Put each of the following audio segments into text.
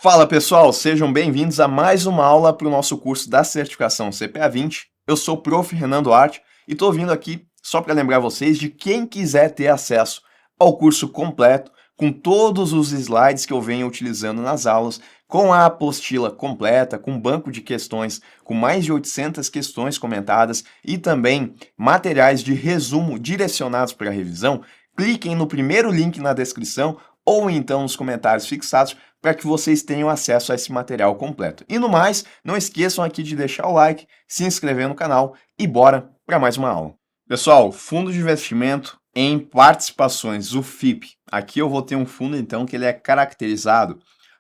Fala pessoal, sejam bem-vindos a mais uma aula para o nosso curso da certificação CPA 20. Eu sou o Prof. Renan Duarte e estou vindo aqui só para lembrar vocês de quem quiser ter acesso ao curso completo, com todos os slides que eu venho utilizando nas aulas, com a apostila completa, com banco de questões, com mais de 800 questões comentadas e também materiais de resumo direcionados para a revisão, cliquem no primeiro link na descrição ou então nos comentários fixados para que vocês tenham acesso a esse material completo. E no mais, não esqueçam aqui de deixar o like, se inscrever no canal e bora para mais uma aula. Pessoal, fundo de investimento em participações, o FIP. Aqui eu vou ter um fundo então que ele é caracterizado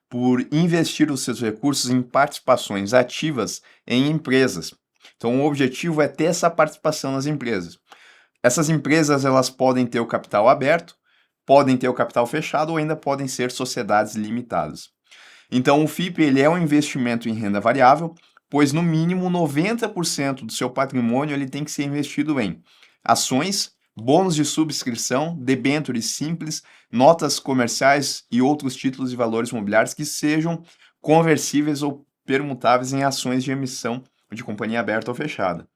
por investir os seus recursos em participações ativas em empresas. Então o objetivo é ter essa participação nas empresas. Essas empresas elas podem ter o capital aberto, podem ter o capital fechado ou ainda podem ser sociedades limitadas. Então, o FIP ele é um investimento em renda variável, pois no mínimo 90% do seu patrimônio ele tem que ser investido em ações, bônus de subscrição, debêntures simples, notas comerciais e outros títulos e valores imobiliários que sejam conversíveis ou permutáveis em ações de emissão de companhia aberta ou fechada.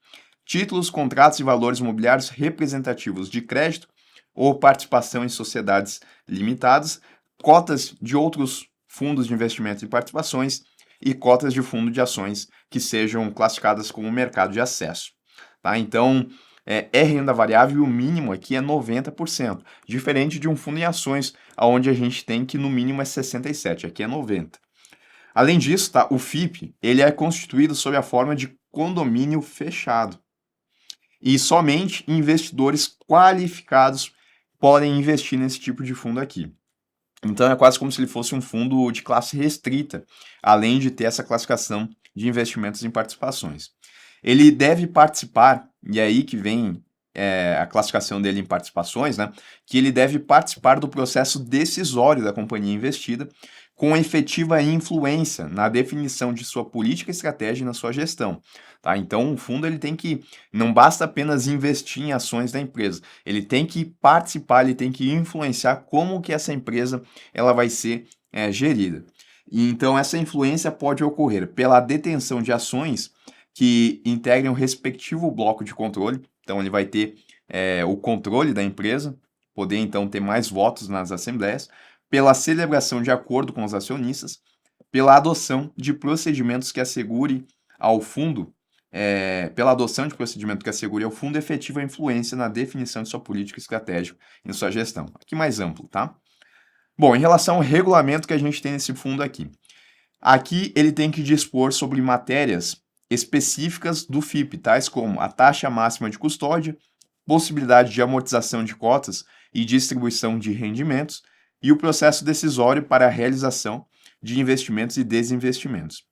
Títulos, contratos e valores imobiliários representativos de crédito ou participação em sociedades limitadas, cotas de outros fundos de investimento e participações e cotas de fundo de ações que sejam classificadas como mercado de acesso. Tá? Então, é renda variável e o mínimo aqui é 90%, diferente de um fundo em ações, onde a gente tem que no mínimo é 67%, aqui é 90%. Além disso, tá, o FIP ele é constituído sob a forma de condomínio fechado. E somente investidores qualificados podem investir nesse tipo de fundo aqui. Então é quase como se ele fosse um fundo de classe restrita, além de ter essa classificação de investimentos em participações. Ele deve participar, e é aí que vem a classificação dele em participações, né? Que ele deve participar do processo decisório da companhia investida, com efetiva influência na definição de sua política e estratégia e na sua gestão. Tá? Então, o fundo ele tem que, não basta apenas investir em ações da empresa, ele tem que participar, ele tem que influenciar como que essa empresa ela vai ser gerida. E, então, essa influência pode ocorrer pela detenção de ações que integrem o respectivo bloco de controle. Então, ele vai ter o controle da empresa, poder então ter mais votos nas assembleias, pela celebração de acordo com os acionistas, pela adoção de procedimentos que assegure ao fundo, pela adoção de procedimento que assegure ao fundo efetiva influência na definição de sua política estratégica e sua gestão. Aqui mais amplo, tá? Bom, em relação ao regulamento que a gente tem nesse fundo aqui. Aqui ele tem que dispor sobre matérias específicas do FIP, tais como a taxa máxima de custódia, possibilidade de amortização de cotas e distribuição de rendimentos, e o processo decisório para a realização de investimentos e desinvestimentos.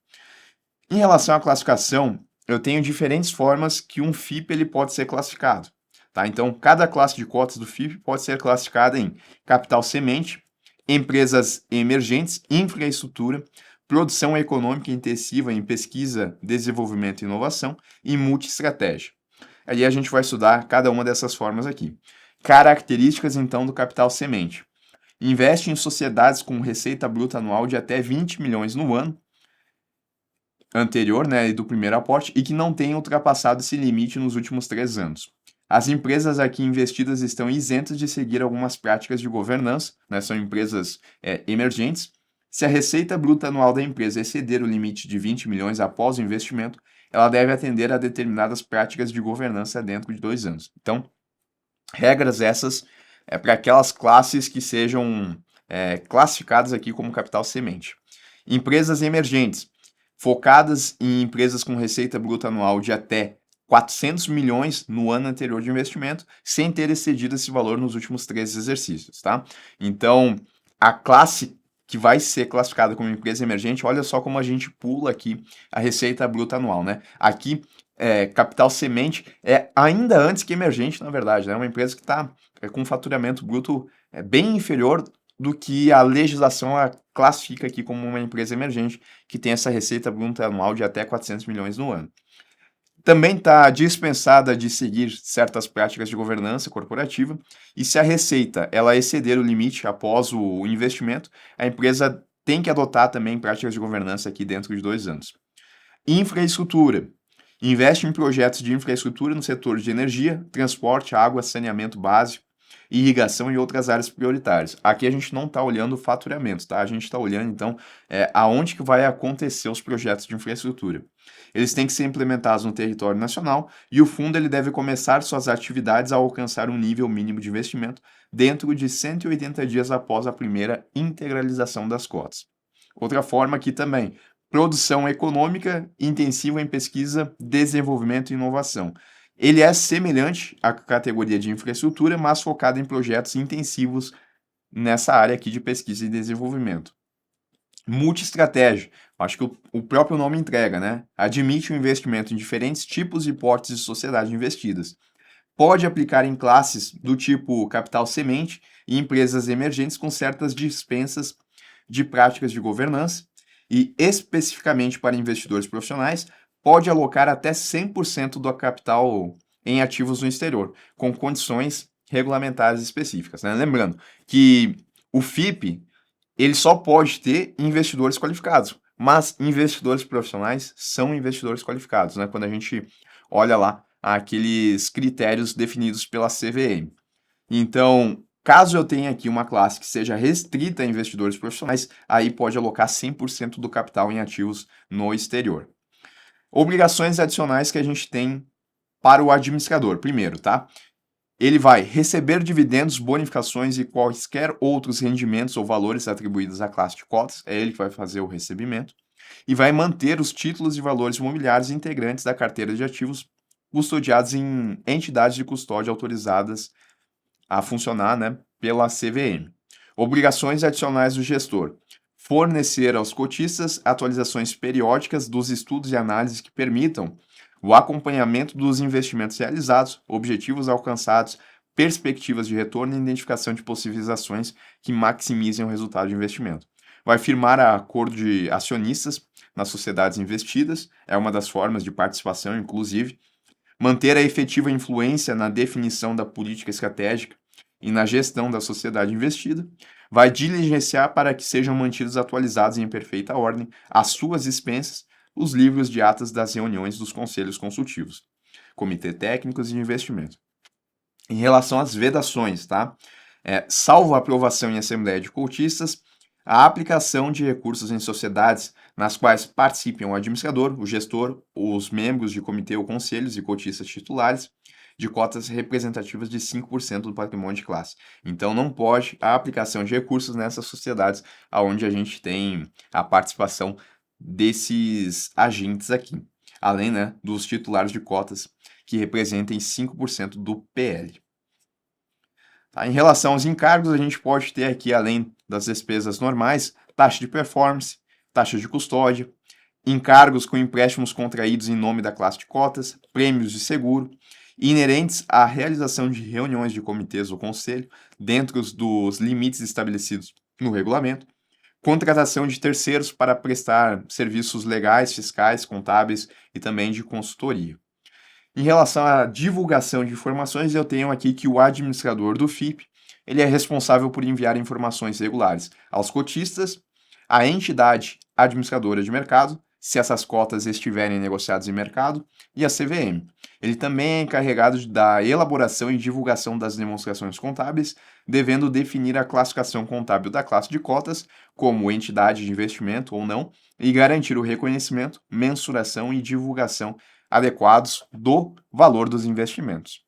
Em relação à classificação, eu tenho diferentes formas que um FIP ele pode ser classificado. Tá? Então, cada classe de cotas do FIP pode ser classificada em capital semente, empresas emergentes, infraestrutura, produção econômica intensiva em pesquisa, desenvolvimento e inovação e multiestratégia. Aí a gente vai estudar cada uma dessas formas aqui. Características, então, do capital semente. Investe em sociedades com receita bruta anual de até 20 milhões no ano anterior, né, do primeiro aporte, e que não tenha ultrapassado esse limite nos últimos 3 anos. As empresas aqui investidas estão isentas de seguir algumas práticas de governança, né, são empresas emergentes. Se a receita bruta anual da empresa exceder o limite de 20 milhões após o investimento, ela deve atender a determinadas práticas de governança dentro de 2 anos. Então, regras essas para aquelas classes que sejam classificadas aqui como capital semente. Empresas emergentes, focadas em empresas com receita bruta anual de até 400 milhões no ano anterior de investimento, sem ter excedido esse valor nos últimos 3 exercícios, tá? Então, a classe que vai ser classificada como empresa emergente, olha só como a gente pula aqui a receita bruta anual, né? Aqui, capital semente é ainda antes que emergente, na verdade, né? É uma empresa que está com faturamento bruto bem inferior do que a legislação classifica aqui como uma empresa emergente, que tem essa receita bruta anual de até 400 milhões no ano. Também está dispensada de seguir certas práticas de governança corporativa, e se a receita ela exceder o limite após o investimento, a empresa tem que adotar também práticas de governança aqui dentro de 2 anos. Infraestrutura. Investe em projetos de infraestrutura no setor de energia, transporte, água, saneamento básico, irrigação e outras áreas prioritárias. Aqui a gente não está olhando o faturamento, tá? A gente está olhando, então, aonde que vai acontecer os projetos de infraestrutura. Eles têm que ser implementados no território nacional e o fundo ele deve começar suas atividades ao alcançar um nível mínimo de investimento dentro de 180 dias após a primeira integralização das cotas. Outra forma aqui também, produção econômica intensiva em pesquisa, desenvolvimento e inovação. Ele é semelhante à categoria de infraestrutura, mas focado em projetos intensivos nessa área aqui de pesquisa e desenvolvimento. Multiestratégia, acho que o próprio nome entrega, né? Admite o investimento em diferentes tipos e portes de sociedade investidas. Pode aplicar em classes do tipo capital semente e empresas emergentes com certas dispensas de práticas de governança e, especificamente para investidores profissionais, pode alocar até 100% do capital em ativos no exterior, com condições regulamentares específicas, né? Lembrando que o FIP ele só pode ter investidores qualificados, mas investidores profissionais são investidores qualificados, né? Quando a gente olha lá aqueles critérios definidos pela CVM. Então, caso eu tenha aqui uma classe que seja restrita a investidores profissionais, aí pode alocar 100% do capital em ativos no exterior. Obrigações adicionais que a gente tem para o administrador. Primeiro, tá? Ele vai receber dividendos, bonificações e quaisquer outros rendimentos ou valores atribuídos à classe de cotas, é ele que vai fazer o recebimento, e vai manter os títulos e valores imobiliários integrantes da carteira de ativos custodiados em entidades de custódia autorizadas a funcionar, né, pela CVM. Obrigações adicionais do gestor. Fornecer aos cotistas atualizações periódicas dos estudos e análises que permitam o acompanhamento dos investimentos realizados, objetivos alcançados, perspectivas de retorno e identificação de possíveis ações que maximizem o resultado de investimento. Vai firmar acordo de acionistas nas sociedades investidas, é uma das formas de participação, inclusive. Manter a efetiva influência na definição da política estratégica e na gestão da sociedade investida. Vai diligenciar para que sejam mantidos atualizados em perfeita ordem às suas expensas os livros de atas das reuniões dos conselhos consultivos, comitê técnicos de investimento. Em relação às vedações, tá? Salvo a aprovação em assembleia de cotistas, a aplicação de recursos em sociedades nas quais participem o administrador, o gestor, os membros de comitê ou conselhos e cotistas titulares, de cotas representativas de 5% do patrimônio de classe. Então, não pode a aplicação de recursos nessas sociedades onde a gente tem a participação desses agentes aqui, além, né, dos titulares de cotas que representem 5% do PL. Tá? Em relação aos encargos, a gente pode ter aqui, além das despesas normais, taxa de performance, taxa de custódia, encargos com empréstimos contraídos em nome da classe de cotas, prêmios de seguro, inerentes à realização de reuniões de comitês ou conselho, dentro dos limites estabelecidos no regulamento, contratação de terceiros para prestar serviços legais, fiscais, contábeis e também de consultoria. Em relação à divulgação de informações, eu tenho aqui que o administrador do FIP ele é responsável por enviar informações regulares aos cotistas, à entidade administradora de mercado, se essas cotas estiverem negociadas em mercado, e à CVM. Ele também é encarregado da elaboração e divulgação das demonstrações contábeis, devendo definir a classificação contábil da classe de cotas como entidade de investimento ou não, e garantir o reconhecimento, mensuração e divulgação adequados do valor dos investimentos.